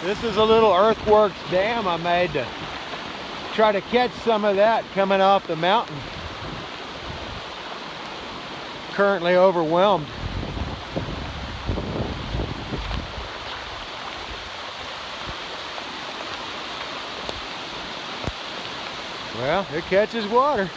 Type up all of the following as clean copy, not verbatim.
This is a little earthworks dam I made to try to catch some of that coming off the mountain. Currently overwhelmed. Well, it catches water.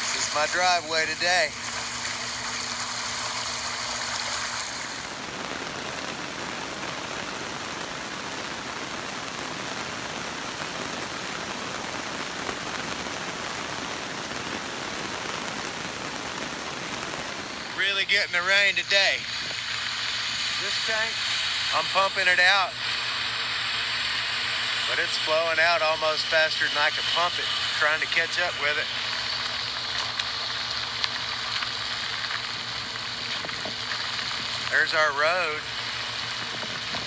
This is my driveway today. Really getting the rain today. This tank, I'm pumping it out, but it's flowing out almost faster than I can pump it, trying to catch up with it. There's our road,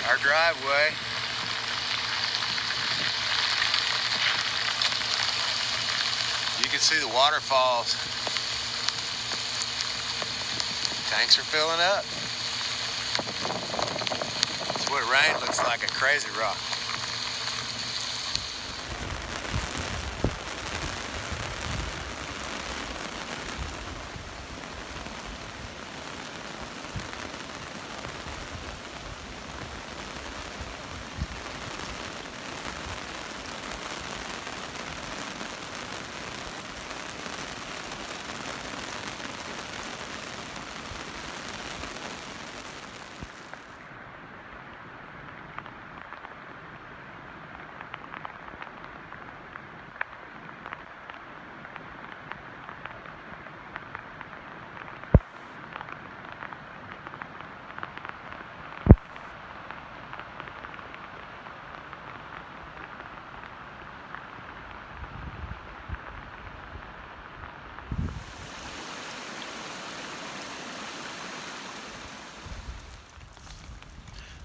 our driveway. You can see the waterfalls. Tanks are filling up. That's what rain looks like at Crazy Rock.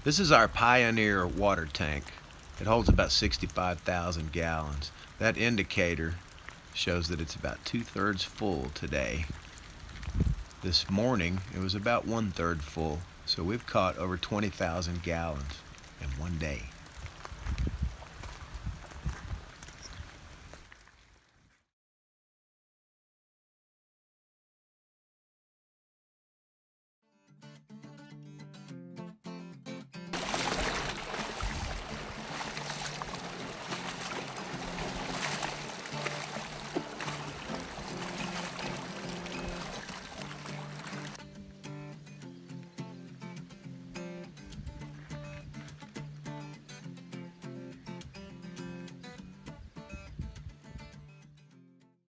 This is our Pioneer water tank. It holds about 65,000 gallons. That indicator shows that it's about 2/3 full today. This morning it was about 1/3 full, so we've caught over 20,000 gallons in one day.